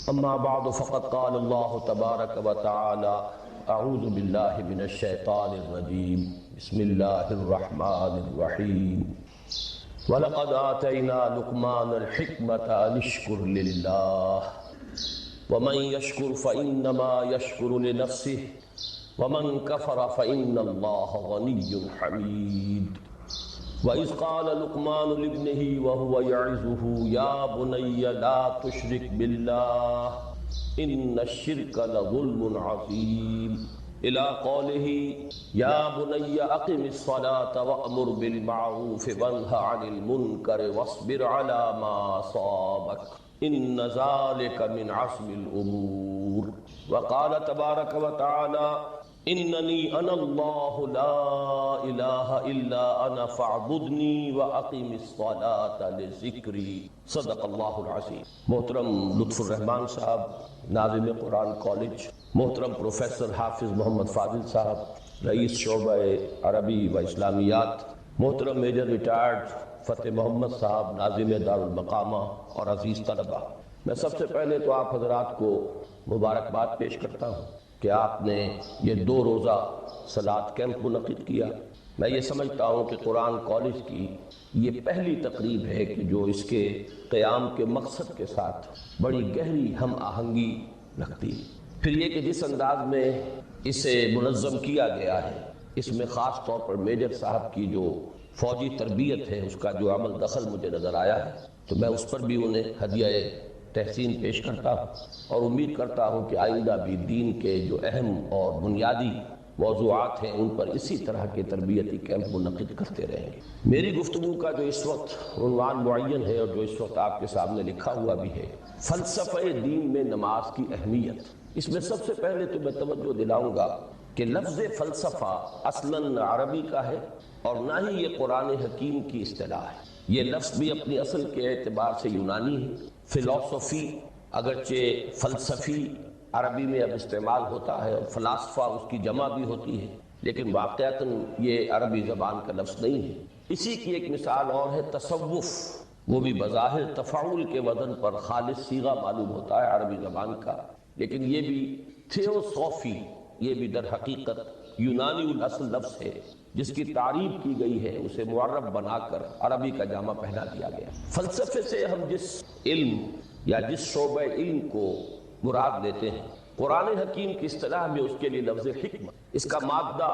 اما بعد فقد قال الله تبارك وتعالى اعوذ بالله من الشيطان الرجيم بسم الله الرحمن الرحيم ولقد آتينا لقمان الحكمة أن اشكر لله ومن يشكر فإنما يشكر لنفسه ومن كفر فإن الله غني حميد وَإِذْ قَالَ لُقْمَانُ لِابْنِهِ وَهُوَ يَعِظُهُ يَا بُنَيَّ لَا تُشْرِكْ بِاللَّهِ إِنَّ الشِّرْكَ لَظُلْمٌ عَظِيمٌ إِلَى قَوْلِهِ يَا بُنَيَّ أَقِمِ الصَّلَاةَ وَأْمُرْ بِالْمَعْرُوفِ وَانْهَ عَنِ الْمُنكَرِ وَاصْبِرْ عَلَى مَا أَصَابَكَ إِنَّ ذَلِكَ مِنْ عَزْمِ الْأُمُورِ وَقَالَ تَبَارَكَ وَتَعَالَى اننی انا اللہ لا الہ الا انا فاعبدنی واقم الصلاة لذکری صدق اللہ العظیم۔ محترم لطف الرحمان صاحب ناظم قرآن کالج، محترم پروفیسر حافظ محمد فاضل صاحب رئیس شعبہ عربی و اسلامیات، محترم میجر ریٹائرڈ فتح محمد صاحب ناظم دارالمقامہ اور عزیز طلبہ، میں سب سے پہلے تو آپ حضرات کو مبارکباد پیش کرتا ہوں کہ آپ نے یہ 2 روزہ صلاۃ کیمپ منعقد کیا۔ میں یہ سمجھتا ہوں کہ قرآن کالج کی یہ پہلی تقریب ہے کہ جو اس کے قیام کے مقصد کے ساتھ بڑی گہری ہم آہنگی رکھتی ہے۔ پھر یہ کہ جس انداز میں اسے منظم کیا گیا ہے، اس میں خاص طور پر میجر صاحب کی جو فوجی تربیت ہے اس کا جو عمل دخل مجھے نظر آیا ہے، تو میں اس پر بھی انہیں ہدیہ تحسین پیش کرتا ہوں اور امید کرتا ہوں کہ آئندہ بھی دین کے جو اہم اور بنیادی موضوعات ہیں ان پر اسی طرح کے تربیتی کیمپ منعقد کرتے رہیں گے۔ میری گفتگو کا جو اس وقت عنوان معین ہے اور جو اس وقت آپ کے سامنے لکھا ہوا بھی ہے، فلسفہ دین میں نماز کی اہمیت۔ اس میں سب سے پہلے تو میں توجہ دلاؤں گا کہ لفظ فلسفہ اصلاً عربی کا ہے اور نہ ہی یہ قرآن حکیم کی اصطلاح ہے۔ یہ لفظ بھی اپنی اصل کے اعتبار سے یونانی ہے۔ فلسفی اگرچہ فلسفی عربی میں اب استعمال ہوتا ہے اور فلاسفہ اس کی جمع بھی ہوتی ہے، لیکن واقعتاً یہ عربی زبان کا لفظ نہیں ہے۔ اسی کی ایک مثال اور ہے تصوف، وہ بھی بظاہر تفاعل کے وزن پر خالص صیغہ معلوم ہوتا ہے عربی زبان کا، لیکن یہ بھی تھیوسوفی، یہ بھی در حقیقت یونانی الاصل لفظ ہے جس کی تعریف کی گئی ہے، اسے معرب بنا کر عربی کا جامہ پہنا دیا گیا۔ فلسفے سے ہم جس علم یا جس شعبہ علم کو مراد لیتے ہیں، قرآن حکیم کی اصطلاح میں اس کے لیے لفظ حکمت، اس کا مادہ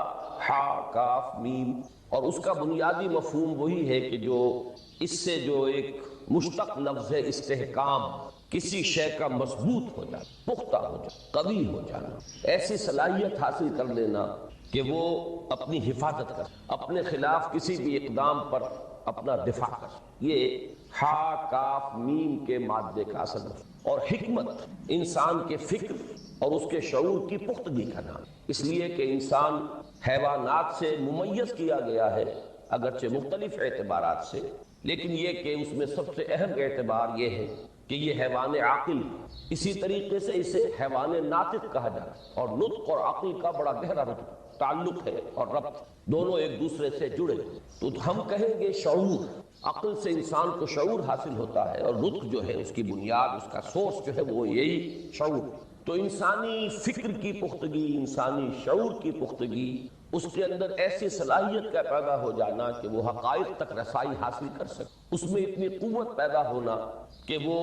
ہا کاف میم، اور اس کا بنیادی مفہوم وہی ہے کہ جو اس سے جو ایک مشتق لفظ ہے استحکام، کسی شے کا مضبوط ہو جانا، پختہ ہو جانا، قوی ہو جانا، ایسی صلاحیت حاصل کر لینا کہ وہ اپنی حفاظت کر، اپنے خلاف کسی بھی اقدام پر اپنا دفاع کر۔ یہ ہا کاف میم کے مادے کا اصل ہے۔ اور حکمت انسان کے فکر اور اس کے شعور کی پختگی کا نام، اس لیے کہ انسان حیوانات سے ممیز کیا گیا ہے اگرچہ مختلف اعتبارات سے، لیکن یہ کہ اس میں سب سے اہم اعتبار یہ ہے کہ یہ حیوان عاقل، اسی طریقے سے اسے حیوان ناطق کہا جاتا ہے، اور نطق اور عقل کا بڑا گہرا تعلق ہے اور ربط، دونوں ایک دوسرے سے جڑے۔ تو ہم کہیں گے شعور، عقل سے انسان کو شعور حاصل ہوتا ہے، اور نطق جو ہے اس کی بنیاد، اس کا سورس جو ہے وہ یہی شعور۔ تو انسانی فکر کی پختگی، انسانی شعور کی پختگی، اس کے اندر ایسی صلاحیت کا پیدا ہو جانا کہ وہ حقائق تک رسائی حاصل کر سکے، اس میں اتنی قوت پیدا ہونا کہ وہ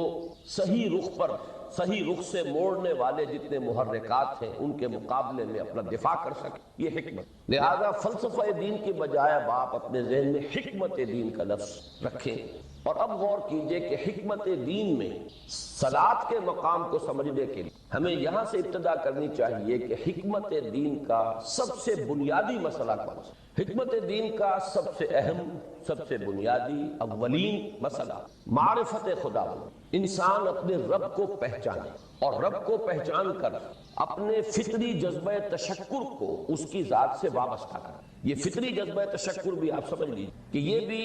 صحیح رخ پر، صحیح رخ سے موڑنے والے جتنے محرکات ہیں ان کے مقابلے میں اپنا دفاع کر سکے، یہ حکمت۔ لہذا فلسفہ دین کی بجائے اب آپ اپنے ذہن میں حکمت دین کا لفظ رکھیں، اور اب غور کیجئے کہ حکمت دین میں صلاۃ کے مقام کو سمجھنے کے لیے ہمیں یہاں سے ابتدا کرنی چاہیے کہ حکمت دین کا سب سے بنیادی مسئلہ کون سا؟ حکمت دین کا سب سے اہم، سب سے بنیادی اولین مسئلہ معرفت خدا، انسان اپنے رب کو پہچانے اور رب کو پہچان کر اپنے فطری جذبہ تشکر کو اس کی ذات سے وابستہ کرے۔ یہ فطری جذبہ تشکر بھی آپ سمجھ لیجیے کہ یہ بھی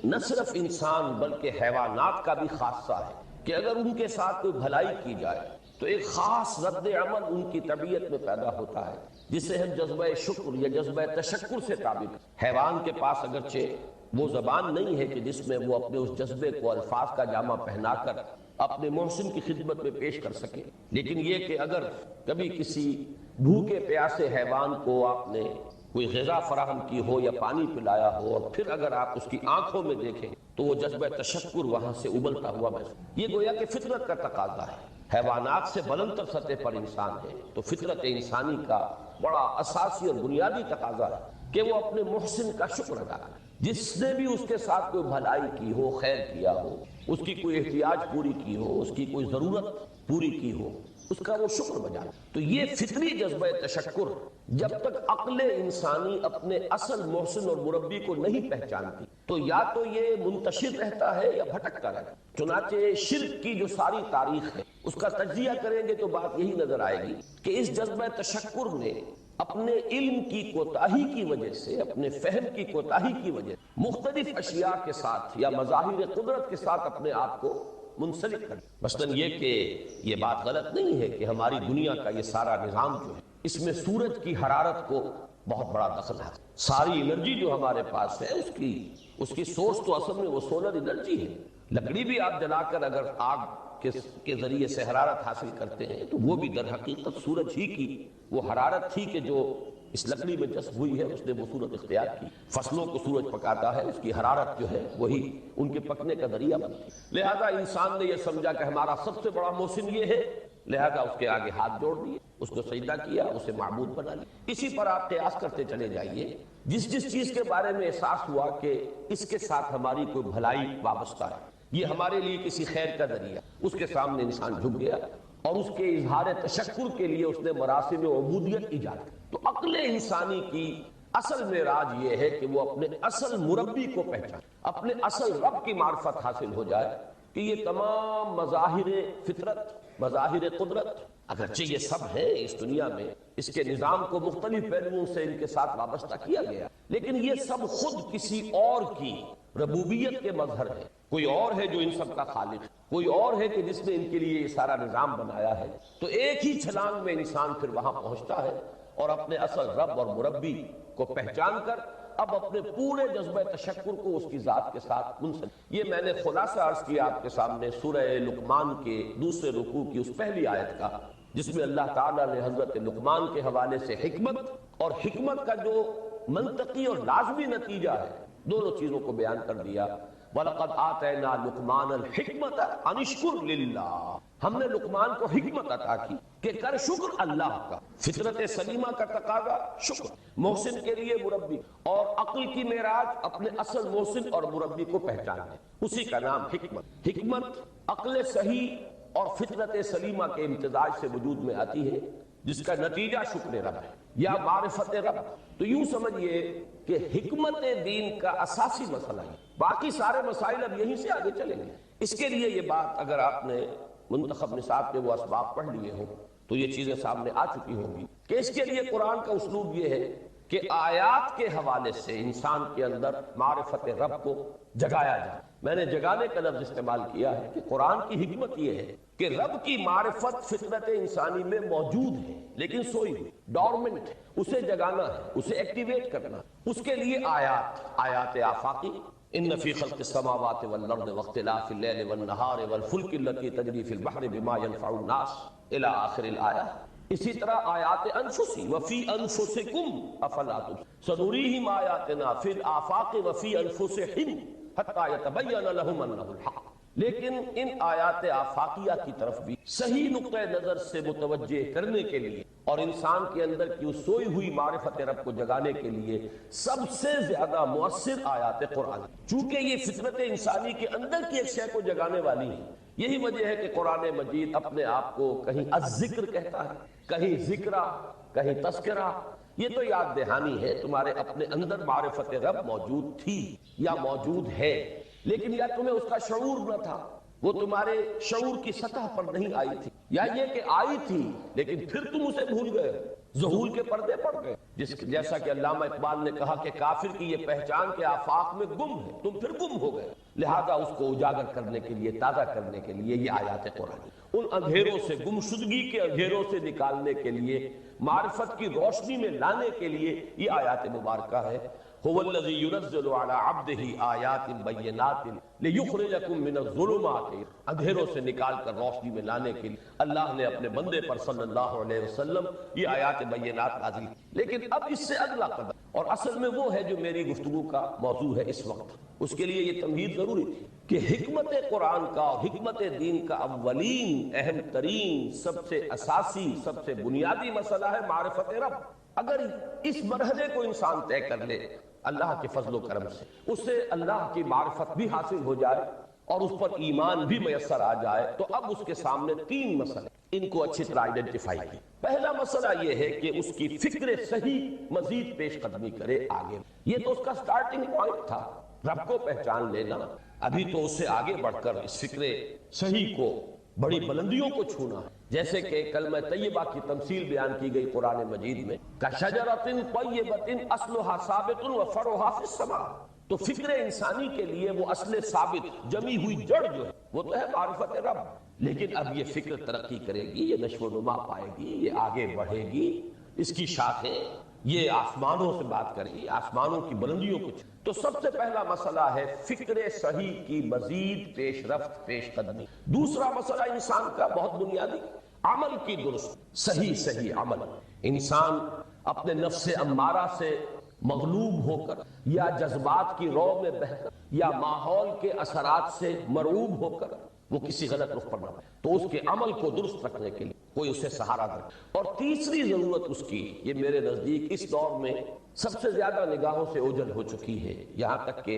نہ صرف انسان بلکہ حیوانات کا بھی خاصہ ہے کہ اگر ان کے ساتھ کوئی بھلائی کی جائے تو ایک خاص رد عمل ان کی طبیعت میں پیدا ہوتا ہے جسے ہم جذبہ شکر یا جذبہ تشکر سے تعبیر کریں۔ حیوان کے پاس اگرچہ وہ زبان نہیں ہے کہ جس میں وہ اپنے اس جذبے کو الفاظ کا جامہ پہنا کر اپنے محسن کی خدمت میں پیش کر سکے۔ لیکن یہ کہ اگر کبھی کسی بھوکے پیاسے حیوان کو آپ نے کوئی غذا فراہم کی ہو یا پانی پلایا ہو، اور پھر اگر آپ اس کی آنکھوں میں دیکھیں تو وہ جذبہ تشکر وہاں سے ابلتا ہوا محسوس، یہ گویا کہ فطرت کا تقاضا ہے۔ حیوانات سے بلند تر سطح پر انسان ہے، تو فطرت انسانی کا بڑا اساسی اور بنیادی تقاضا ہے کہ وہ اپنے محسن کا شکر ادا کرے، جس نے بھی اس کے ساتھ کوئی بھلائی کی ہو، خیر کیا ہو، اس کی کوئی احتیاج پوری کی ہو، اس کی کوئی ضرورت پوری کی ہو، اس کا وہ شکر بجا۔ تو یہ فطری جذبہ تشکر جب تک عقل انسانی اپنے اصل محسن اور مربی کو نہیں پہچانتی تو یا تو یہ منتشر رہتا ہے یا بھٹکتا رہتا ہے۔ چنانچہ شرک کی جو ساری تاریخ ہے اس کا تجزیہ کریں گے تو بات یہی نظر آئے گی کہ اس جذبہ تشکر نے اپنے علم کی کوتاہی کی وجہ سے، اپنے فہم کی کوتاہی کی وجہ سے مختلف اشیاء کے ساتھ یا مظاہر قدرت کے ساتھ اپنے آپ کو منسلک کر۔ مثلاً یہ کہ یہ بات غلط نہیں ہے کہ ہماری دنیا کا یہ سارا نظام جو ہے اس میں سورج کی حرارت کو بہت بڑا دخل ہے۔ ساری انرجی جو ہمارے پاس ہے اس کی سورس تو اصل میں وہ سولر انرجی ہے۔ لکڑی بھی آپ جلا کر اگر آگ کے ذریعے سے حرارت حاصل کرتے ہیں تو وہ بھی در حقیقت سورج ہی کی وہ حرارت تھی کہ جو اس لکڑی میں جذب ہوئی ہے، اس نے وہ صورت اختیار کی۔ فصلوں کو سورج پکاتا ہے، اس کی حرارت جو ہے وہی ان کے پکنے کا ذریعہ بنتی ہے۔ لہذا انسان نے یہ سمجھا کہ ہمارا سب سے بڑا محسن یہ ہے، لہذا اس کے آگے ہاتھ جوڑ دیے، اس کو سجدہ کیا، اسے معبود بنا لیا۔ اسی پر آپ قیاس کرتے چلے جائیے، جس چیز کے بارے میں احساس ہوا کہ اس کے ساتھ ہماری کوئی بھلائی وابستہ ہے، یہ ہمارے لیے کسی خیر کا ذریعہ، اس کے سامنے انسان جھک گیا اور اس کے اظہار تشکر کے لیے اس نے مراسم عبودیت ایجاد کی۔ تو عقل انسانی کی اصل معراج یہ ہے کہ وہ اپنے اصل مربی کو پہچانے، اپنے اصل رب کی معرفت حاصل ہو جائے کہ یہ تمام مظاہر فطرت، مظاہر قدرت، اگرچہ یہ سب ہیں اس دنیا میں، اس کے نظام کو مختلف پہلوؤں سے ان کے ساتھ وابستہ کیا گیا، لیکن یہ سب خود کسی اور کی ربوبیت کے مظہر ہے۔ کوئی اور ہے جو ان سب کا خالق ہے، کوئی اور ہے کہ جس نے ان کے لیے یہ سارا نظام بنایا ہے۔ تو ایک ہی چھلانگ میں انسان پھر وہاں پہنچتا ہے اور اپنے اصل رب اور مربی کو پہچان کر اب اپنے پورے جذبہ تشکر کو اس کی ذات کے ساتھ منسلک۔ یہ میں نے خلاصہ عرض کیا آپ کے سامنے سورہ لقمان کے دوسرے رکوع کی اس پہلی آیت کا، جس میں اللہ تعالیٰ نے حضرت لقمان کے حوالے سے حکمت اور حکمت کا جو منطقی اور لازمی نتیجہ ہے، دونوں چیزوں کو بیان کر دیا۔ وَلَقَدْ آتَيْنَا لُقْمَانَ الْحِكْمَةَ أَنِ اشْكُرْ لِلَّهِ، ہم نے لقمان کو حکمت عطا کی کہ کر شکر اللہ کا۔ فطرت سلیمہ کا تقاضا شکر، محسن کے لیے مربی، اور عقل کی معراج اپنے اصل محسن اور مربی کو پہچاننا، اسی کا نام حکمت۔ حکمت عقل صحیح اور فطرت سلیمہ کے امتزاج سے وجود میں آتی ہے، جس کا نتیجہ شکر رب ہے یا معرفت رب۔ تو یوں سمجھئے کہ حکمت دین کا اساسی مسئلہ ہے، باقی سارے مسائل اب یہیں سے آگے چلیں گے۔ اس کے لیے یہ بات اگر آپ نے منتخب نصاب کے وہ اسباب پڑھ لیے ہوں تو یہ چیزیں سامنے آ چکی ہوں گی کہ اس کے لیے قرآن کا اسلوب یہ ہے کہ آیات کے حوالے سے انسان کے اندر معرفت رب کو جگایا جائے۔ میں نے جگانے کا لفظ استعمال کیا ہے کہ قرآن کی حکمت یہ ہے کہ رب کی معرفت فطرت انسانی میں موجود ہے لیکن سوئی ہوئی، ڈورمنٹ ہے، اسے جگانا ہے، اسے ایکٹیویٹ کرنا۔ اس کے لیے آیات آفاقی، ان فی خلق السماوات والارض واختلاف اللیل والنہار والفلک التي تجری فی البحر بما ينفع الناس الى آخر الآیہ۔ اسی طرح آیات انفسی وفی انفسکم افلا تبصرون، سنریہم آیاتنا فی الآفاق وفی انفسہم حتی یتبین لہم انہ الحق۔ لیکن ان آیات آفاقیہ کی طرف بھی صحیح نقطہ نظر سے متوجہ کرنے کے لیے اور انسان کے اندر کی اس سوئی ہوئی معرفت رب کو جگانے کے لیے سب سے زیادہ مؤثر آیات قرآن، چونکہ یہ فطرت انسانی کے اندر کی ایک شے کو جگانے والی ہے۔ یہی وجہ ہے کہ قرآن مجید اپنے آپ کو کہیں الذکر کہتا ہے، کہیں ذکرہ، کہیں تذکرہ۔ یہ تو یاد دہانی ہے، تمہارے اپنے اندر معرفت رب موجود تھی یا موجود ہے، لیکن یا تمہیں اس کا شعور نہ تھا، وہ تمہارے شعور کی سطح پر نہیں آئی تھی، یا یہ کہ آئی تھی لیکن پھر تم اسے بھول گئے، ذہول کے پردے پڑ گئے۔ جیسا کہ علامہ اقبال نے کہا کہ کافر کی یہ پہچان کے آفاق میں گم ہے، تم پھر گم ہو گئے۔ لہذا اس کو اجاگر کرنے کے لیے، تازہ کرنے کے لیے یہ آیات قرآن، ان اندھیروں سے، گمشدگی کے اندھیروں سے نکالنے کے لیے، معرفت کی روشنی میں لانے کے لیے یہ آیات مبارکہ ہے۔ هو الذی ينزل على عبده آیات بینات لیخرجکم من الظلمات، اندھیروں سے نکال کر روشنی میں لانے کے لیے اللہ نے اپنے بندے پر صلی اللہ علیہ وسلم یہ آیات بینات نازل کی۔ لیکن اب اس سے اگلا قدم، اور اصل میں وہ ہے جو میری گفتگو کا موضوع ہے اس وقت، اس کے لیے یہ تمہید ضروری تھی کہ حکمت قرآن کا اور حکمت دین کا اولین، اہم ترین، سب سے اساسی، سب سے بنیادی مسئلہ ہے معرفت رب۔ اگر اس مرحلے کو انسان طے کر لے اللہ کے فضل و کرم سے، اس سے اللہ کی معرفت بھی حاصل ہو جائے اور اس پر ایمان بھی میسر آ جائے، تو اب اس کے سامنے تین مسئلے، ان کو اچھی طرح آئیڈینٹیفائی کی۔ پہلا مسئلہ یہ ہے کہ اس کی فکر صحیح مزید پیش قدمی کرے آگے۔ یہ تو اس کا سٹارٹنگ پوائنٹ تھا، رب کو پہچان لینا۔ ابھی تو اس سے آگے بڑھ کر اس فکر صحیح کو، بڑی بلندیوں کو چھونا ہے، جیسے کہ کلمہ طیبہ کی تمثیل بیان کی گئی قرآن مجید میں، کَشَجَرَةٍ طَیِّبَةٍ أَصْلُهَا ثَابِتٌ وَفَرْعُهَا فِي السَّمَاءِ۔ تو فکر انسانی کے لیے وہ اصل ثابت جمی ہوئی جڑ جو ہے وہ تو ہے معرفت رب، لیکن اب یہ فکر ترقی کرے گی، یہ نشو و نما پائے گی، یہ آگے بڑھے گی، اس کی شاخیں یہ آسمانوں سے بات کرے گی، آسمانوں کی بلندیوں کو۔ تو سب سے پہلا مسئلہ ہے فکر صحیح کی مزید پیش رفت، پیش قدمی۔ دوسرا مسئلہ انسان کا بہت بنیادی، عمل کی درست صحیح عمل۔ انسان اپنے نفس امارہ سے مغلوب ہو کر یا جذبات کی رو میں بہہ کر یا ماحول کے اثرات سے مرعوب ہو کر وہ کسی غلط رخ پر نہ پڑے، تو اس کے عمل کو درست رکھنے کے لیے کوئی اسے سہارا دے۔ اور تیسری ضرورت اس کی، یہ میرے نزدیک اس دور میں سب سے زیادہ نگاہوں سے اوجھل ہو چکی ہے، یہاں تک کہ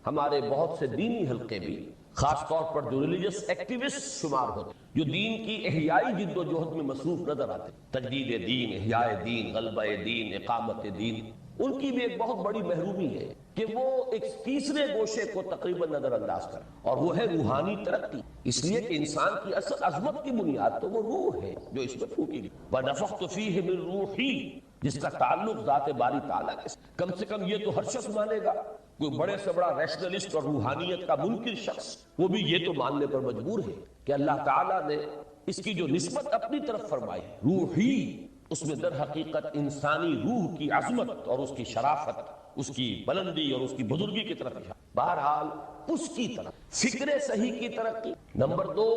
ہمارے بہت سے دینی حلقے بھی، خاص طور پر جو ریلیجس ایکٹیوسٹ شمار ہوتے، جو دین کی احیائی جد و جہد میں مصروف نظر آتے، تجدید دین، احیاء دین، غلبہ دین، اقامت دین، ان کی بھی ایک بہت بڑی محرومی ہے کہ وہ ایک تیسرے گوشے کو تقریباً نظر انداز کریں، اور وہ ہے روحانی ترقی۔ اس لیے کہ انسان کی اصل عظمت کی بنیاد تو وہ روح ہے جو اس میں پھونکی گئی، وَنَفَخْتُ فِيهِ مِن رُوحِي، جس کا تعلق ذات باری تعالیٰ کے ساتھ۔ کم سے کم یہ تو ہر شخص مانے گا، کوئی بڑے سے بڑا ریشنلسٹ اور روحانیت کا منکر شخص وہ بھی یہ تو ماننے پر مجبور ہے کہ اللہ تعالیٰ نے اس کی جو نسبت اپنی طرف فرمائی روحی، اس میں در حقیقت انسانی روح کی عظمت اور اس کی شرافت، اس کی بلندی اور اس کی بزرگی کی طرف ہے۔ بہرحال اس کی طرف فکر صحیح کی ترقی۔ نمبر 2،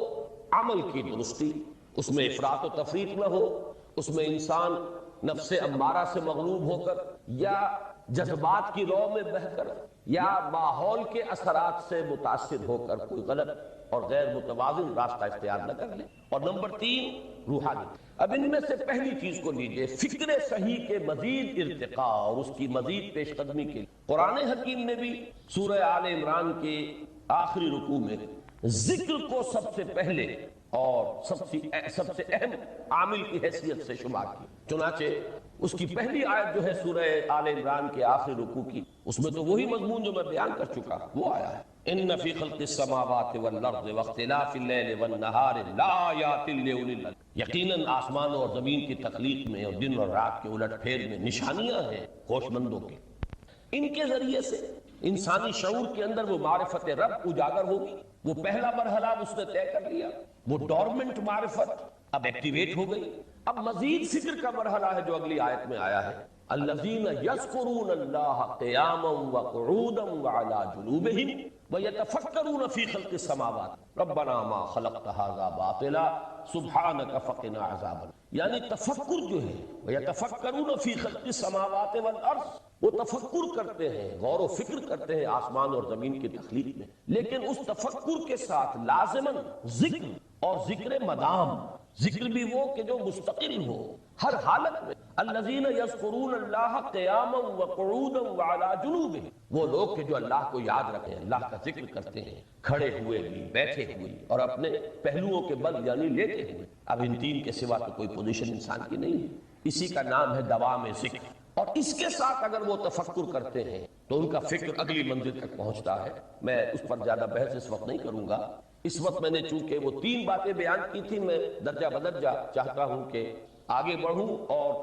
عمل کی درستی، اس میں افراط و تفریط نہ ہو، اس میں انسان نفس امارہ سے مغلوب ہو کر یا جذبات کی رو میں بہہ کر یا ماحول کے اثرات سے متاثر ہو کر کوئی غلط اور غیر متوازن راستہ اختیار نہ کر لے۔ اور نمبر 3، روحانی۔ اب ان میں سے پہلی چیز کو لیجئے، فکر صحیح کے مزید ارتقاء اور اس کی مزید پیش قدمی کے لیے قرآن حکیم نے بھی سورہ آل عمران کے آخری رکوع میں ذکر کو سب سے پہلے اور سب سے اہم عامل کی حیثیت سے شمار کی۔ چنانچہ اس کی پہلی آیت جو ہے سورہ آل عمران کے آخری رکوع کی، اس میں تو وہی مضمون جو میں بیان کر چکا وہ آیا ہے، ان فی خلق السماوات والارض واختلاف اللیل والنہار لآیات لأولی الالباب۔ یقیناً آسمانوں اور زمین کی تخلیق میں اور دن اور رات کے الٹ پھیر میں نشانیاں ہیں ہوش مندوں کے۔ ان کے ذریعے سے انسانی شعور کے اندر وہ معرفت رب اجاگر ہوگی۔ وہ پہلا مرحلہ اس نے طے کر لیا، وہ ڈورمنٹ معرفت اب ایکٹیویٹ ہو گئی۔ اب مزید فکر کا مرحلہ ہے جو اگلی آیت میں آیا ہے، الذین یذکرون اللہ قیاما وقعودا وعلی جنوبہم ویتفکرون فی خلق السماوات ربنا ما خلقت ھذا باطلا سبحانک فقنا عذاب النار۔ یعنی تفکر جو ہے، ویتفکرون فی خلق السماوات والارض، وہ تفکر کرتے ہیں، غور و فکر کرتے ہیں آسمان اور زمین کی تخلیق میں، لیکن اس تفکر کے ساتھ لازماً ذکر، اور ذکر مدام، ذکر بھی وہ کہ جو مستقل ہو ہر حالت میں۔ الذین یذکرون اللہ قیاما وقعودا وعلی جنوبہم، وہ لوگ کہ جو اللہ کو یاد رکھیں، اللہ کا ذکر کرتے ہیں، کھڑے ہوئے بھی، بیٹھے ہوئے اور اپنے پہلوؤں کے بل یعنی لیٹے ہوئے۔ اب ان تین کے سوا تو کوئی پوزیشن انسان کی نہیں ہے، اسی کا نام ہے دوام ذکر۔ اور اس کے ساتھ اگر وہ تفکر کرتے ہیں تو ان کا فکر اگلی منزل تک پہنچتا ہے۔ میں اس پر زیادہ بحث اس وقت نہیں کروں گا، اس وقت میں نے چونکہ وہ 3 باتیں بیان کی تھی، میں درجہ بدرجہ چاہتا ہوں کہ آگے بڑھوں اور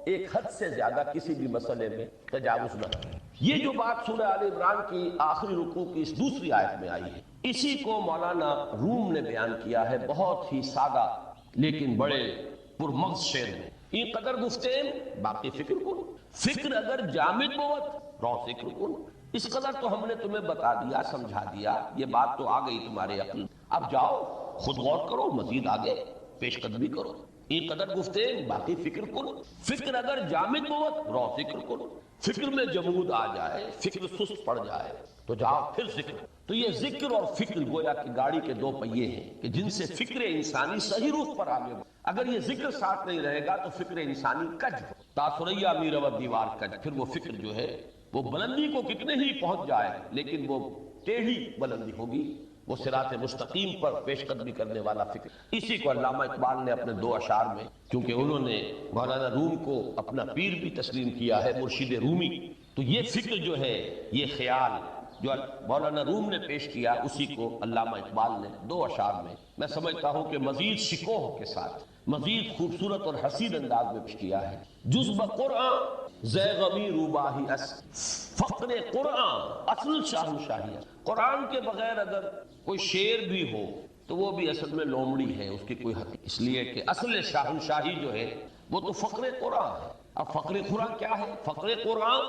ایک حد سے زیادہ کسی بھی مسئلے میں تجاوز نہ کریں۔ یہ جو بات سورہ آل عمران کی آخری رکوع کی اس دوسری آیت میں آئی ہے، اسی کو مولانا روم نے بیان کیا ہے بہت ہی سادہ لیکن بڑے پرمغز شعر میں۔ این قدر گفتیم باقی فکر کو، فکر اگر جامد بود رو ذکر کن. اس قدر تو ہم نے تمہیں بتا دیا، سمجھا دیا، یہ بات تو آ گئی تمہارے عقل. اب جاؤ خود غور کرو، مزید آگے پیش قدمی کرو. این قدر گفتے باقی فکر کن. فکر اگر جامد بہت رو ذکر کن. فکر میں جمود آ جائے، فکر سست پڑ جائے تو جاؤ پھر ذکر. تو یہ ذکر اور فکر گویا کہ گاڑی کے دو پہیے ہیں کہ جن سے فکر انسانی صحیح رخ پر آگے. اگر یہ ذکر ساتھ نہیں رہے گا تو فکر انسانی کج ہو. تاثریا میرا دیوار کج. پھر وہ فکر جو ہے وہ بلندی کو کتنے ہی پہنچ جائے لیکن وہ ٹیڑھی بلندی ہوگی، وہ صراط مستقیم پر پیش قدمی کرنے والا فکر. اسی کو علامہ اقبال نے اپنے دو اشعار میں، کیونکہ انہوں نے مولانا روم کو اپنا پیر بھی تسلیم کیا ہے، مرشد رومی، تو یہ فکر جو ہے، یہ خیال جو مولانا روم نے پیش کیا، اسی کو علامہ اقبال نے دو اشعار میں میں سمجھتا ہوں کہ مزید شکوہ کے ساتھ، مزید خوبصورت اور حسین انداز میں پیش کیا ہے. جز بقرآن زے غمی روباہی فقر قرآن اصل شاہنشاہی. قرآن کے بغیر اگر کوئی شعر بھی ہو تو وہ بھی اصل میں لومڑی ہے، اس کی کوئی حق، اس لیے کہ اصل شاہنشاہی جو ہے وہ تو فقر قرآن ہے. اب فقر قرآن کیا ہے؟ فقر قرآن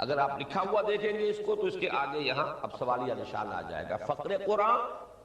اگر آپ لکھا ہوا دیکھیں گے اس کو تو اس کے آگے یہاں اب سوالیہ نشان آ جائے گا. فقر قرآن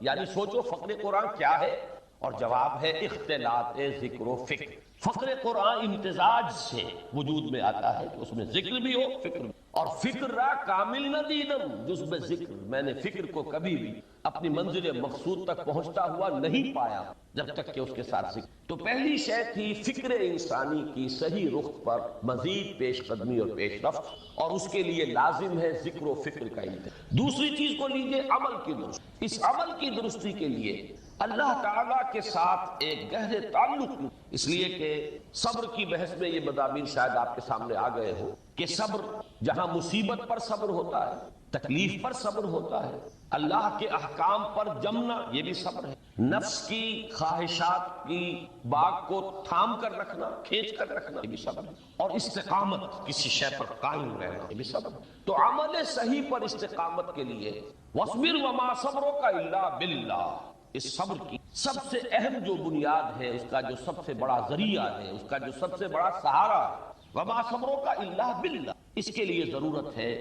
یعنی سوچو فقر قرآن کیا ہے، اور جواب ہے اختلاط ذکر و فکر. فقر قرآن امتزاج سے وجود میں آتا ہے کہ اس میں ذکر بھی ہو فکر بھی. اور فکر را کامل نہ دیدم جز بے ذکر، میں نے فکر کو کبھی بھی اپنی منزل مقصود تک پہنچتا ہوا نہیں پایا جب تک کہ اس کے ساتھ ذکر. تو پہلی شے تھی فکر انسانی کی صحیح رخ پر مزید پیش قدمی اور پیش رفت، اور اس کے لیے لازم ہے ذکر و فکر کا انتظام. دوسری چیز کو لیجئے عمل کی درست. اس عمل کی درستی کے لیے اللہ تعالیٰ کے ساتھ ایک گہرے تعلق، اس لیے کہ صبر کی بحث میں یہ مضامین شاید آپ کے سامنے آ گئے ہو کہ صبر جہاں مصیبت پر صبر ہوتا ہے، تکلیف پر صبر ہوتا ہے، اللہ کے احکام پر جمنا یہ بھی صبر ہے، نفس کی خواہشات کی باغ کو تھام کر رکھنا، کھینچ کر رکھنا یہ بھی صبر ہے، اور استقامت کسی شے پر قائم رہنا یہ بھی صبر ہے. تو عمل صحیح پر استقامت کے لیے وَاصْبِرْ وَمَا صَبْرُكَ إِلَّا بِاللَّهِ، اس صبر کی سب سے اہم جو بنیاد ہے، اس کا جو سب سے بڑا ذریعہ ہے، اس کا جو سب سے بڑا سہارا ہے، وَمَا صَبْرُكَ إِلَّا بِاللَّهِ. اس کے لیے ضرورت ہے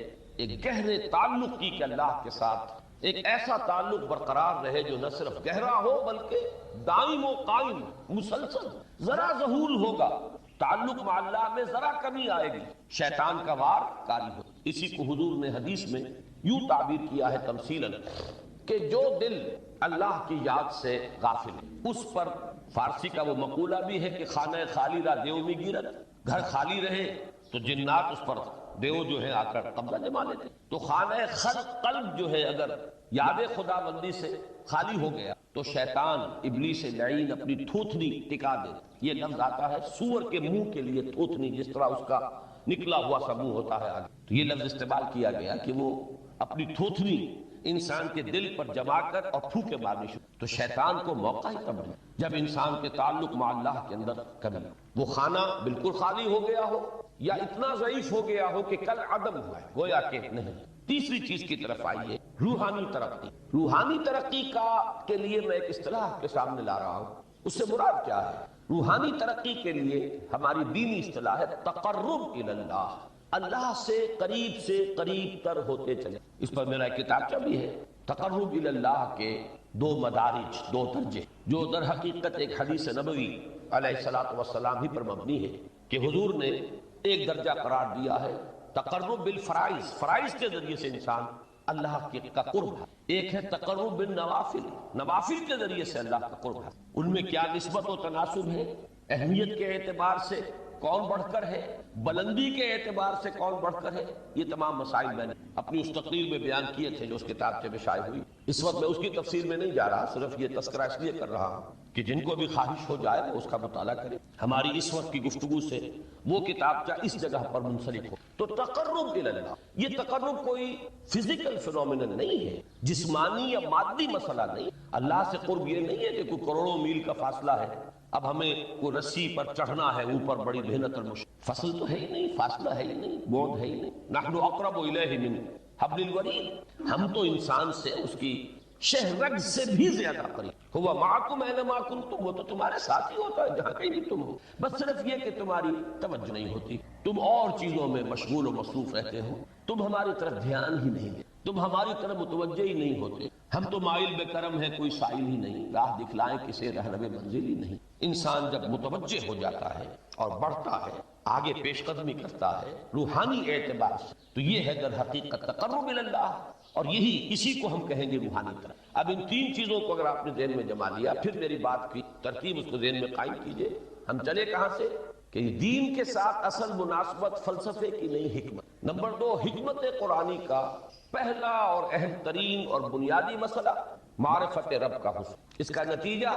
ایک گہرے تعلق کی کہ اللہ کے ساتھ ایک ایسا تعلق برقرار رہے جو نہ صرف گہرا ہو بلکہ دائم و قائم مسلسل. ذرا ظہول ہوگا تعلق مع اللہ میں، ذرا کمی آئے گی شیطان کا وار کاری ہو. اسی کو حضور نے حدیث میں یوں تعبیر کیا ہے تمثیلاً کہ جو دل اللہ کی یاد سے غافل ہے اس پر، فارسی کا وہ مقولہ بھی ہے کہ خانہ خالی را دیو میں گیرت، گھر خالی رہے تو جنات اس پر دیو جو ہے آ کر قبضہ جما لیتے. تو خانہ قلب جو ہے اگر یاد خدا بندی سے خالی ہو گیا تو شیطان ابلیس لعین اپنی تھوتنی ٹکا دے. یہ لفظ آتا ہے سور کے منہ کے لیے تھوتنی، جس طرح اس کا نکلا ہوا سا منہ ہوتا ہے آگے، تو یہ لفظ استعمال کیا گیا کہ وہ اپنی تھوتنی انسان کے دل پر جما کر اور پھوکے مارنی شروع. تو شیطان کو موقع ہی تب جب انسان کے تعلق مع اللہ کے اندر کمی، وہ خانہ بالکل خالی ہو گیا ہو یا اتنا ضعیف ہو گیا ہو کہ کل عدم ہوا ہے، گویا کہ نہیں. تیسری چیز کی طرف آئیے، روحانی ترقی. روحانی ترقی کے لیے میں ایک اصطلاح کے سامنے لا رہا ہوں. اس سے مراد کیا ہے؟ روحانی ترقی کے لیے ہماری دینی اصطلاح ہے تقرب الی اللہ، اللہ سے قریب تر ہوتے چلے. اس پر میرا ایک کتابچہ بھی ہے. تقرب الی اللہ کے دو مدارج، دو درجے، جو در حقیقت ایک حدیث نبوی علیہ الصلوۃ والسلام ہی پر مبنی ہے کہ حضور نے ایک درجہ قرار دیا ہے تقرب بالفرائض، فرائض کے ذریعے سے انسان اللہ کا قرب ہے. ایک ہے تقرب بالنوافل، نوافل کے ذریعے سے اللہ کا قرب ہے. ان میں کیا نسبت و تناسب ہے؟ اہمیت کے اعتبار سے کون بڑھ کر ہے، بلندی کے اعتبار سے کون بڑھ کر ہے، یہ تمام مسائل میں نے اپنی اس تقریر میں بیان کیے تھے جو اس کتاب میں شائع ہوئی. اس وقت میں اس کی تفصیل میں نہیں جا رہا، صرف یہ تذکرہ اس لیے کر رہا ہوں کہ جن کو بھی خواہش ہو جائے وہ اس کا مطالعہ کرے. ہماری اس وقت کی گفتگو سے وہ کتابچہ اس جگہ پر منسلک ہو. تو تقرب الی اللہ، یہ تقرب کوئی فزیکل فینومینن نہیں ہے، جسمانی یا مادی مسئلہ نہیں. اللہ سے قرب یہ نہیں ہے کہ کوئی کروڑوں میل کا فاصلہ ہے، اب ہمیں کوئی رسی پر چڑھنا ہے اوپر، بڑی محنت اور مشکل. فصل تو ہے ہی نہیں، فاصلہ ہے ہی نہیں، بعد ہے ہی نہیں. نحن اقرب الیہ من حبل الورید، ہم تو انسان سے اس کی شہ رگ سے بھی زیادہ قریب. ہوا معکم اینما کنتم، وہ تو تمہارے ساتھ ہی ہوتا ہے جہاں کہیں بھی تم ہو، بس صرف یہ کہ تمہاری توجہ نہیں ہوتی، تم اور چیزوں میں مشغول و مصروف رہتے ہو، تم ہماری طرف دھیان ہی نہیں دیتے، تم ہماری طرف متوجہ ہی نہیں ہوتے۔ ہم تو مائل بے کرم ہے، کوئی سائل ہی نہیں، راہ دکھلائیں کسے رہنم منزل ہی نہیں۔ انسان جب متوجہ ہو جاتا ہے اور بڑھتا ہے، آگے پیش قدمی کرتا ہے روحانی اعتبار سے، تو یہ ہے در حقیقت تقرب اللہ، اور یہی اسی کو ہم کہیں گے روحانی طرف۔ اب ان تین چیزوں کو اگر آپ نے ذہن میں جما لیا، پھر میری بات کی ترتیب اس کو ذہن میں قائم کیجئے۔ ہم چلے کہاں سے کہ دین کے ساتھ اصل مناسبت فلسفے کی نہیں، حکمت۔ نمبر 2، حکمت قرآنی کا پہلا اور اہم ترین اور بنیادی مسئلہ معرفت رب کا حسن، اس کا نتیجہ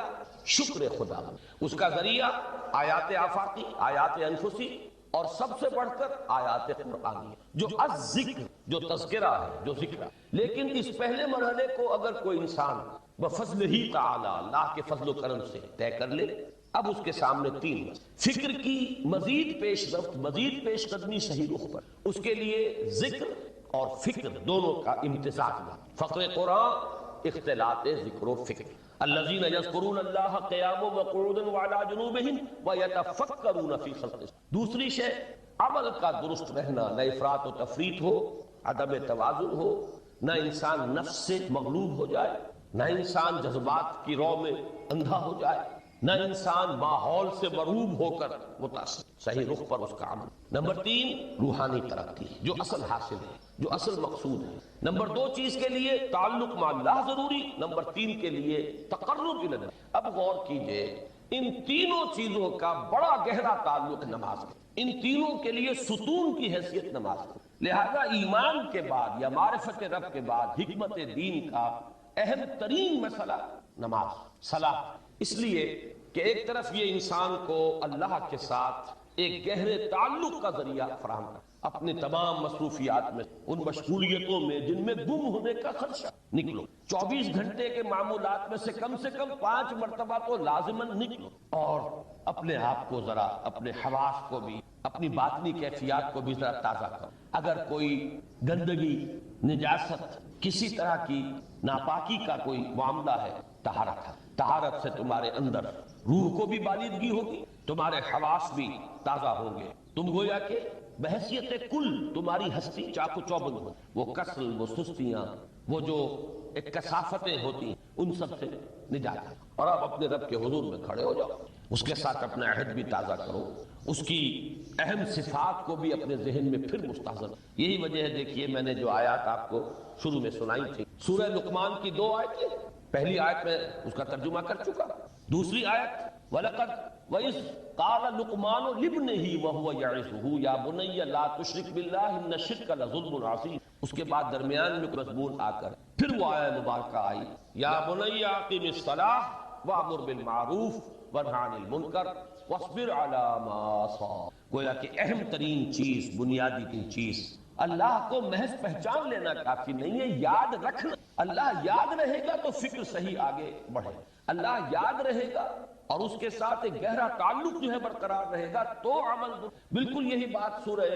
شکر خدا، اس کا ذریعہ آیات آفاقی، آیات انفسی، اور سب سے بڑھ کر آیات قرآنی، جو الذکر، جو تذکرہ ہے، جو ذکر ہے۔ لیکن اس پہلے مرحلے کو اگر کوئی انسان بفضل ہی تعالی، اللہ کے فضل و کرم سے طے کر لے، اب اس کے سامنے تین فکر کی مزید پیش رفت، مزید پیش قدمی صحیح رخ پر، اس کے لیے ذکر اور فکر دونوں کا امتزاج ہے۔ فقر قرآن اختلاط ذکر و فکر، الذین یذکرون اللہ قیاما وقعودا وعلی جنوبہم ویتفکرون فی خلق السماوات۔ دوسری شے عمل کا درست رہنا، نہ افراط و تفریط ہو، عدم توازن ہو، نہ انسان نفس سے مغلوب ہو جائے، نہ انسان جذبات کی رو میں اندھا ہو جائے، نہ انسان ماحول سے مرعوب ہو کر متاثر، صحیح رخ پر اس کا عمل۔ نمبر 3، روحانی ترقی، جو اصل حاصل ہے، جو اصل مقصود ہے۔ نمبر 2 چیز کے لیے تعلق مع اللہ ضروری، نمبر 3 کے لیے تقرب الی اللہ۔ اب غور کیجئے، ان تینوں چیزوں کا بڑا گہرا تعلق نماز ہے، ان تینوں کے لیے ستون کی حیثیت نماز ہے۔ لہذا ایمان کے بعد یا معرفت رب کے بعد حکمت دین کا اہم ترین مسئلہ نماز، صلاۃ، اس لیے کہ ایک طرف یہ انسان کو اللہ کے ساتھ ایک گہرے تعلق کا ذریعہ فراہم کرتا، اپنے تمام مصروفیات میں، ان مشغولیتوں میں جن میں گم ہونے کا خدشہ، نکلو 24 گھنٹے کے معمولات میں سے کم 5 مرتبہ تو لازماً نکلو، اور اپنے آپ کو ذرا، اپنے حواس کو بھی، اپنی باطنی کیفیات کو بھی ذرا تازہ کرو۔ اگر کوئی گندگی، نجاست، کسی طرح کی ناپاکی کا کوئی معاملہ ہے، طہارت ہے، طہارت سے تمہارے اندر روح کو بھی بالیدگی ہوگی، تمہارے حواس بھی تازہ ہوں گے، تم گویا کہ بحیثیت کل تمہاری ہستی چاق و چوبند ہو، وہ کسل، وہ سستیاں، وہ جو ایک کثافتیں ہوتی ہیں، ان سب سے نجات ہے۔ اور اب اپنے رب کے حضور میں کھڑے ہو جاؤ، اس کے ساتھ اپنا عہد بھی تازہ کرو، اس کی اہم صفات کو بھی اپنے ذہن میں پھر مستحضر۔ یہی وجہ ہے، دیکھیے میں نے جو آیات آپ کو شروع میں سنائی تھی، سورہ لقمان کی 2 آیتیں، پہلی آیت میں اس کا ترجمہ کر چکا، دوسری آیت وَلَقَدْ وَإِذْ قَالَ لُقْمَانُ لِابْنِهِ وَهُوَ يَعِظُهُ يَا بُنَيَّ لَا تُشْرِكْ بِاللَّهِ إِنَّ الشِّرْكَ لَظُلْمٌ عَظِيمٌ۔ اس کے بعد درمیان میں مضمون آ کر پھر وہ آیت مبارکہ آئی، یا بنی اقم الصلاۃ وأمر بالمعروف وانہ عن المنکر واصبر علی ما أصابک۔ گویا کہ اہم ترین چیز، بنیادی ترین چیز، اللہ کو محض پہچان لینا کافی نہیں ہے، یاد رکھنا۔ اللہ یاد رہے گا تو فکر صحیح آگے بڑھے، اللہ یاد رہے گا اور اس کے ساتھ ایک گہرا تعلق جو ہے برقرار رہے گا تو عمل۔ بالکل یہی بات سورہ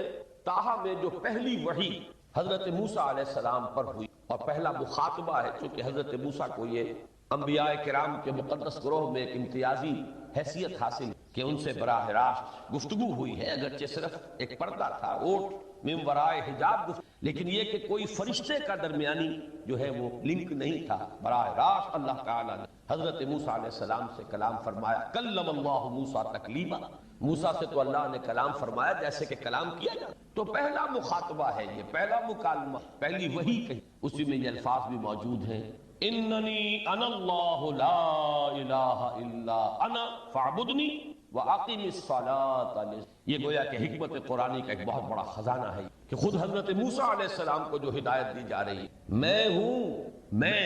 طٰہٰ میں جو پہلی وحی حضرت موسیٰ علیہ السلام پر ہوئی، اور پہلا مخاطبہ ہے، چونکہ حضرت موسیٰ کو یہ انبیاء کرام کے مقدس گروہ میں ایک امتیازی حیثیت حاصل کہ ان سے براہ راست گفتگو ہوئی ہے، اگرچہ صرف ایک پردہ تھا، اوٹ من ورائے حجاب، لیکن یہ کہ کوئی فرشتے کا درمیانی جو ہے وہ لنک نہیں تھا، براہ راست اللہ تعالیٰ نے حضرت موسیٰ علیہ السلام سے کلام فرمایا۔ کلم اللہ موسیٰ تکلیما، موسیٰ سے تو اللہ نے کلام فرمایا جیسے کہ کلام کیا جائے۔ تو پہلا مخاطبہ ہے، یہ پہلا مکالمہ، پہلی وحی کہی، اسی میں یہ الفاظ بھی موجود ہیں، اننی انا اللہ لا الہ الا انا فاعبدنی وَأَقِمِ الصَّلَاةَ۔ یہ گویا کہ حکمت قرآنی کا ایک بہت بڑا خزانہ ہے کہ خود حضرت موسیٰ علیہ السلام کو جو ہدایت دی جا رہی ہے، میں ہوں، میں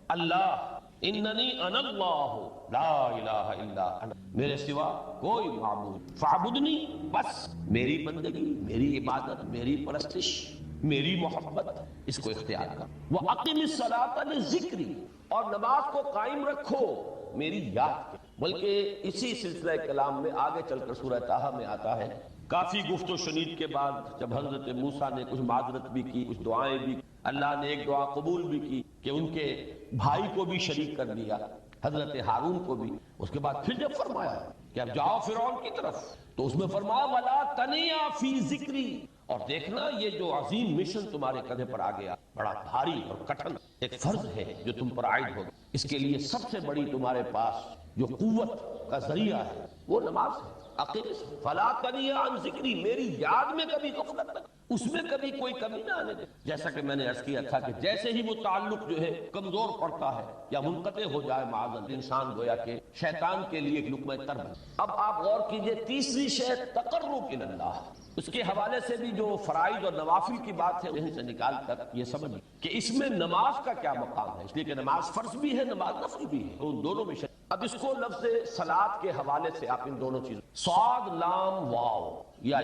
اللہ، اننی انا اللہ لا الہ الا انا، میرے سوا کوئی معبود، فاعبدنی، بس میری بندگی، میری عبادت، میری پرستش، میری محبت، اس کو اختیار کر۔ وَأَقِمِ الصَّلَاةَ لِذِكْرِی، اور نماز کو قائم رکھو میری یاد کے۔ بلکہ اسی سلسلہ کلام میں آگے چل کر سورہ طٰہٰ میں آتا ہے، کافی گفت و شنید کے بعد جب حضرت موسیٰ نے کچھ معذرت بھی کی، کچھ دعائیں بھی، اللہ نے ایک دعا قبول بھی کی کہ ان کے بھائی کو بھی شریک کر دیا، حضرت ہارون کو بھی. اس کے بعد پھر جب فرمایا کہ اب جاؤ فرعون کی طرف تو اس میں فرمایا وَلَا تَنِيَا فِي ذِكْرِي، اور دیکھنا یہ جو عظیم مشن تمہارے کندھے پر آ گیا بڑا بھاری اور کٹھن ایک فرض ہے جو تم پر عائد ہوگا، اس کے لیے سب سے بڑی تمہارے پاس جو قوت کا ذریعہ ہے وہ نماز ہے. عقیدے سے فلا تنیا عن ذکری، میری یاد میں کبھی غفلت نہ، اس میں کبھی کوئی کمی نہ آنے دے. جیسا کہ میں نے عرض کیا تھا کہ جیسے ہی وہ تعلق جو ہے کمزور پڑتا ہے یا منقطع ہو جائے معاذ اللہ، انسان گویا کہ شیطان کے لیے ایک لقمہ تر بن. اب آپ غور کیجئے تیسری شے تقرب الی اللہ، اس کے حوالے سے بھی جو فرائض اور نوافل کی بات ہے انہیں سے نکال کر یہ سمجھ کہ اس میں نماز کا کیا مقام ہے، اس لیے کہ نماز فرض بھی ہے نماز نفل بھی ہے، ان دونوں میں شرط. اب اس کو لفظ صلاۃ کے حوالے سے آپ ان دونوں چیزوں صاد لام واو یا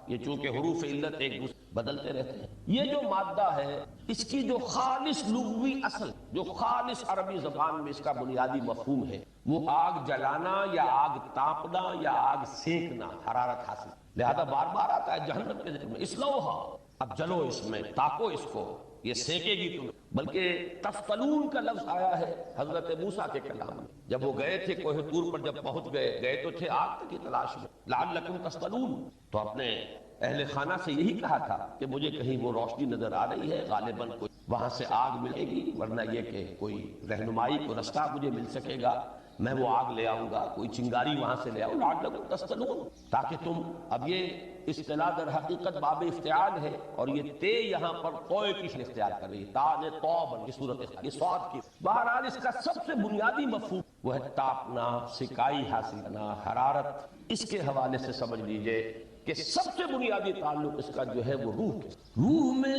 یہ چونکہ حروف علت ایک دوسرے بدلتے رہتے ہیں، یہ جو مادہ ہے اس کی جو خالص لغوی اصل، جو خالص عربی زبان میں اس کا بنیادی مفہوم ہے وہ آگ جلانا یا آگ تاپنا یا آگ سینکنا، حرارت حاصل. لہذا بار بار آتا ہے جہنم کے ذکر میں اسلوہا، اب جلو اس میں، تاکو اس کو، یہ سینکے گی تم. بلکہ تفتلون کا لفظ آیا ہے حضرت موسیٰ کے کلام میں، جب وہ گئے تھے کوہ طور پر، جب پہنچ گئے تو تھے آگ کی تلاش میں، لعلکم تفتلون، تو اپنے اہل خانہ سے یہی کہا تھا کہ مجھے کہیں وہ روشنی نظر آ رہی ہے، غالباً کوئی وہاں سے آگ ملے گی، ورنہ یہ کہ کوئی رہنمائی کو رستہ مجھے مل سکے گا، میں وہ آگ لے آؤں گا، کوئی چنگاری وہاں سے لے آؤں، لعلکم تفتلون، تاکہ تم. اب یہ اصطلاح در حقیقت باب افتعال ہے، اور یہ تے یہاں پر کوئے کی شکل اختیار کر رہی ہے، تا نے توبن کی صورت، یہ صاد کی. بہرحال اس کا سب سے بنیادی مفہوم وہ ہے تاپنا، سکائی حاصل کرنا، حرارت. اس کے حوالے سے سمجھ لیجئے کہ سب سے بنیادی تعلق اس کا جو ہے وہ روح ہے. روح میں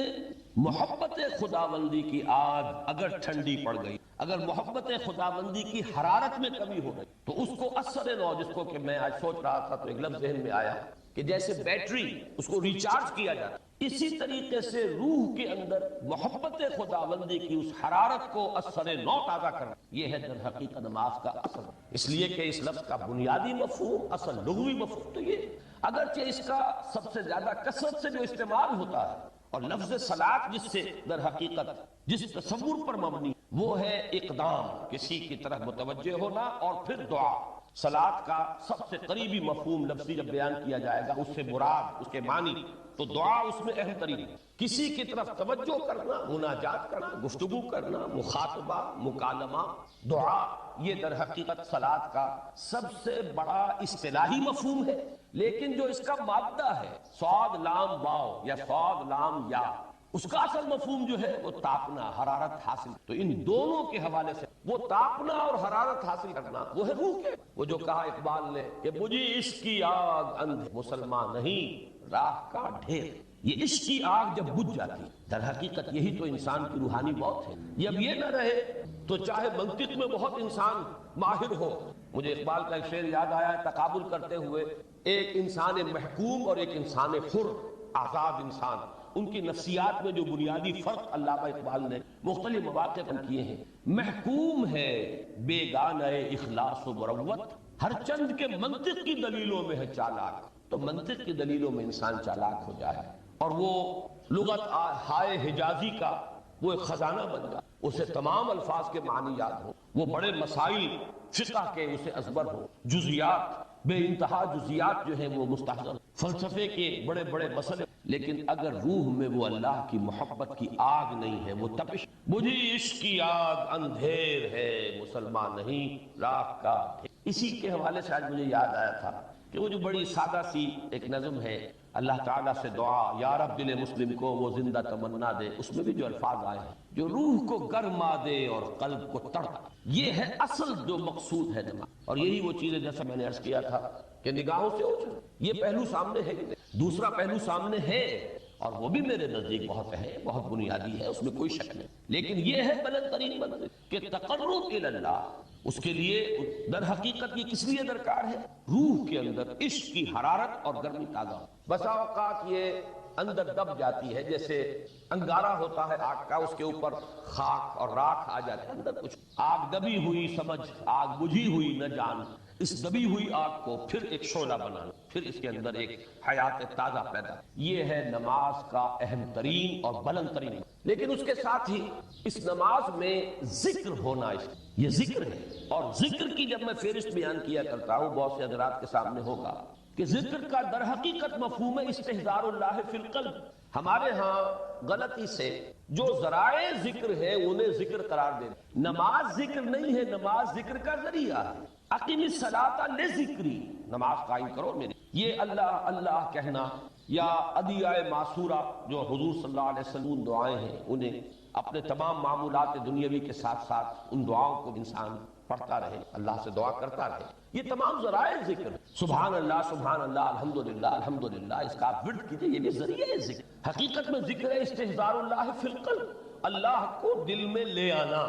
محبت خداوندی کی آگ اگر ٹھنڈی پڑ گئی، اگر محبت خداوندی کی حرارت میں کمی ہو گئی تو اس کو اثر نو، جس کو کہ میں آج سوچ رہا تھا تو ایک لفظ ذہن میں آیا کہ جیسے بیٹری اس کو ریچارج کیا جاتا، اسی طریقے سے روح کے اندر محبت خداوندی کی اس حرارت کو اثر نو تازہ کرنا، یہ ہے در حقیقت نماز کا اصل. اس لیے کہ اس لفظ کا بنیادی مفہوم، اصل لغوی مفہوم تو یہ، اگرچہ اس کا سب سے زیادہ کثرت سے جو استعمال ہوتا ہے، اور لفظ صلاۃ جس سے در حقیقت جس تصور پر مبنی وہ ہے اقدام، کسی کی طرف متوجہ ہونا، اور پھر دعا. صلاۃ کا سب سے قریبی مفہوم لفظی جب بیان کیا جائے گا اس سے مراد، اس کے معنی، تو دعا اس میں اہم ترین، کسی کی طرف توجہ کرنا، مناجات کرنا، گفتگو کرنا، مخاطبہ، مکالمہ، دعا، یہ در حقیقت صلاۃ کا سب سے بڑا اصطلاحی مفہوم ہے. لیکن جو اس کا مادہ ہے صاد لام واو یا صاد لام یا، اس کا اصل مفہوم جو ہے وہ تاپنا، حرارت حاصل. تو ان دونوں کے حوالے سے وہ تاپنا اور حرارت حاصل کرنا وہ ہے روح کے. وہ جو کہا اقبال نے کہ مجھے عشق کی آگ اندھے مسلمان نہیں راہ کا ڈھیر، یہ عشق کی آگ جب بجھ جاتی، در حقیقت یہی تو انسان کی روحانی موت ہے. جب یہ نہ رہے تو چاہے منطق میں بہت انسان ماہر ہو. مجھے اقبال کا ایک شعر یاد آیا ہے تقابل کرتے ہوئے، ایک انسان محکوم اور ایک انسان حر، آزاد انسان، ان کی نفسیات میں جو بنیادی فرق علامہ اقبال نے مختلف مواقع پر کیے ہیں. محکوم ہے بیگانہ اخلاص و مروت، ہر چند کے منطق کی دلیلوں میں ہے چالاک. تو منطق کی دلیلوں میں انسان چالاک ہو جائے اور وہ لغت ہائے حجازی کا وہ ایک خزانہ بن جائے، اسے تمام الفاظ کے معنی یاد ہو، وہ بڑے مسائل فقہ کے اسے ازبر ہو، جزیات، بے انتہا جزیات جو ہیں وہ مستحضر، فلسفے کے بڑے بڑے مسئلے. لیکن اگر روح میں وہ اللہ کی محبت کی آگ نہیں ہے، وہ تپش، مجھے عشق کی آگ اندھیر ہے مسلمان نہیں راہ کا. اسی کے حوالے سے آج مجھے یاد آیا تھا کہ وہ جو بڑی سادہ سی ایک نظم ہے، اللہ تعالیٰ سے دعا یا رب دل مسلم کو وہ زندہ تمنا دے، اس میں بھی جو الفاظ آئے ہیں جو روح کو گرما دے اور قلب کو تڑپا، یہ ہے اصل جو مقصود ہے نماز. اور یہی وہ چیزیں جیسا میں نے عرض کیا تھا کہ نگاہوں سے اوجھل، یہ پہلو سامنے ہے، دوسرا پہلو سامنے ہے اور وہ بھی میرے نزدیک بہت ہے، بہت بنیادی ہے، اس میں کوئی شک نہیں. لیکن یہ ہے بلند ترین منزل کہ تقرب الی اللہ. اس کے لیے در حقیقت یہ کس لیے درکار ہے؟ روح کے اندر عشق کی حرارت اور گرمی تازہ. بسا اوقات یہ اندر دب جاتی ہے، جیسے انگارہ ہوتا ہے آگ کا، اس کے اوپر خاک اور راکھ آ جاتی ہے، اندر کچھ آگ دبی ہوئی سمجھ، آگ بجھی ہوئی نہ جان. اس دبی ہوئی آگ کو پھر ایک شعلہ بنانا، پھر اس کے اندر ایک حیات تازہ پیدا، یہ ہے نماز کا اہم ترین اور بلند ترین۔ لیکن اس کے ساتھ ہی اس نماز میں ذکر ہونا، یہ ذکر ہے، اور ذکر کی جب میں فہرست بیان کیا کرتا ہوں بہت سے حضرات کے سامنے ہوگا کہ ذکر کا در حقیقت مفہوم ہے استحضار اللہ فی القلب۔ ہمارے ہاں غلطی سے جو ذرائع ذکر ہے انہیں ذکر قرار دے، نماز ذکر نہیں ہے، نماز ذکر کا ذریعہ ہے۔ اقیم الصلاۃ لذکری، نماز قائم کرو میری، یہ اللہ اللہ کہنا یا ادعیہ معصورہ جو حضور صلی اللہ علیہ وسلم دعائیں ہیں، انہیں اپنے تمام معمولات دنیاوی کے ساتھ ساتھ ان دعاؤں کو انسان پڑھتا رہے، اللہ سے دعا کرتا رہے، یہ تمام ذرائع ذکر، سبحان اللہ الحمدللہ الحمدللہ، اس کا آپ ورد کیجئے، یہ بھی ذریعہ ذکر۔ حقیقت میں ذکر ہے استحضار اللہ فی القلب، اللہ کو دل میں لے آنا،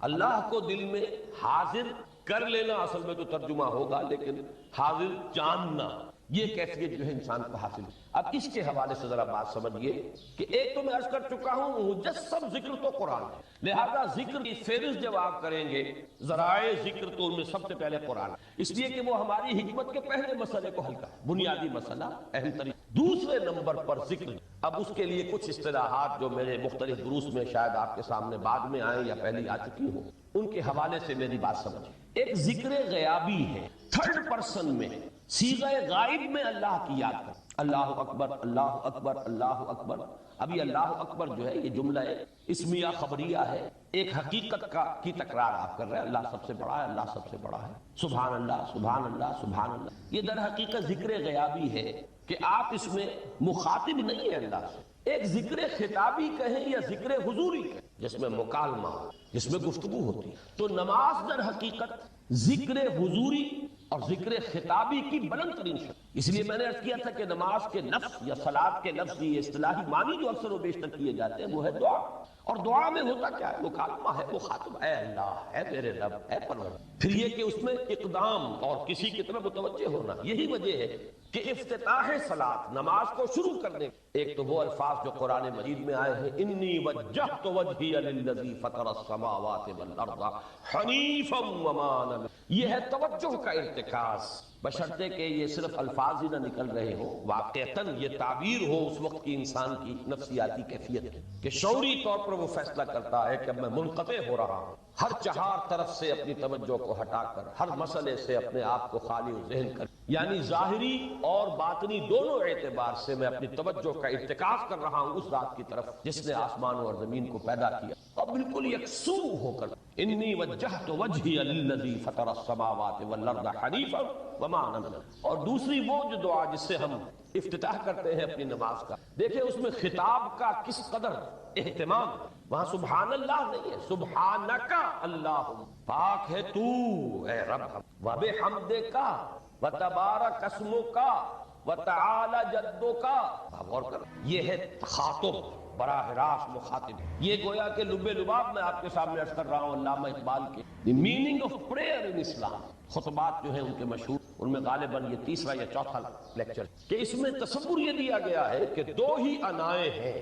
اللہ کو دل میں حاضر کر لینا، اصل میں تو ترجمہ ہوگا لیکن حاضر جاننا، یہ کیفیت جو ہے انسان کو حاصل۔ اب اس کے حوالے سے ذرا بات سمجھیے کہ ایک تو میں عرض کر چکا ہوں مجسم ذکر تو قرآن ہے، لہذا ذکر کی فہرست جب آپ کریں گے ذرائع ذکر تو ان میں سب سے پہلے قرآن، اس لیے کہ وہ ہماری حکمت کے پہلے مسئلے کو حل کرتا ہے، بنیادی مسئلہ اہم ترین۔ دوسرے نمبر پر ذکر، اب اس کے لیے کچھ اصطلاحات جو میرے مختلف دروس میں شاید آپ کے سامنے بعد میں آئیں یا پہلے آ چکی ہوں، ان کے حوالے سے میری بات سمجھیں۔ ایک ذکر غیابی ہے، تھرڈ پرسن میں، صیغہ غائب میں اللہ کی یاد کر، اللہ اکبر اللہ اکبر اللہ اکبر۔ ابھی اللہ اکبر جو ہے یہ جملہ اسمیہ خبریہ ہے، ایک حقیقت کی تکرار آپ کر رہے ہیں، اللہ سب سے بڑا ہے، اللہ سب سے بڑا ہے، سبحان اللہ سبحان اللہ سبحان اللہ۔ یہ در حقیقت ذکر غیابی ہے کہ آپ اس میں مخاطب نہیں ہیں اللہ سے، ایک ذکر خطابی کہیں یا ذکر حضوری کہیں جس میں مکالمہ، جس میں گفتگو ہوتی ہے۔ تو نماز در حقیقت ذکر حضوری اور ذکر خطابی کی بلند ترین شکل، اس لیے میں نے عرض کیا تھا کہ نماز کے لفظ یا صلاۃ کے لفظ یہ اصطلاحی معنی جو اکثر و بیشتر کیے جاتے ہیں وہ ہے دعا، اور دعا میں ہوتا کیا ہے؟ مکالمہ ہے، مخاطب، اے اللہ، اے میرے رب، اے پروردگار۔ پھر یہ کہ اس میں اقدام اور کسی کی طرف متوجہ ہونا، یہی وجہ ہے کہ افتتاح صلاۃ، نماز کو شروع کرنے، ایک تو وہ الفاظ جو قرآن مجید میں آئے ہیں، انی وجہت وجہی للذی فطر السماوات والارض حنیفا وما انا، یہ ہے توجہ کا ارتکاز، بشرطے کہ یہ صرف الفاظ ہی نہ نکل رہے ہو، واقعتاً یہ تعبیر ہو اس وقت کی انسان کی نفسیاتی کیفیت کی، کہ شعوری طور پر وہ فیصلہ کرتا ہے کہ اب میں منقطع ہو رہا ہوں، ہر چہار طرف سے اپنی توجہ کو ہٹا کر، ہر مسئلے سے اپنے آپ کو خالی ذہن کر، یعنی ظاہری اور باطنی دونوں اعتبار سے میں اپنی توجہ کا ارتکاز کر رہا ہوں اس ذات کی طرف جس نے آسمانوں اور زمین کو پیدا کیا، اور بالکل یکسو ہو کر انی وجہت وجہی للذی فطر السماوات والارض حنیفا وما انا من، اور دوسری وہ جو دعا جس سے ہم افتتاح کرتے ہیں اپنی نماز کا، دیکھیں اس میں خطاب کا کس قدر اہتمام، وہاں سبحان اللہ نہیں ہے، سبحانک اللہم، پاک ہے تو اے رب، وبحمدک وتبارک اسمک وتعالی جدک، غور کر، یہ ہے خاطب، براہ راست مخاطب، یہ گویا کہ لب لباب میں آپ کے سامنے عرض کر رہا ہوں علامہ اقبال کے دی میننگ آف پریئر ان اسلام، خطبات جو ہیں ان کے مشہور، ان میں غالباً یہ تیسرا یا چوتھا لیکچر، کہ اس میں تصور یہ دیا گیا ہے کہ دو ہی انائیں ہیں،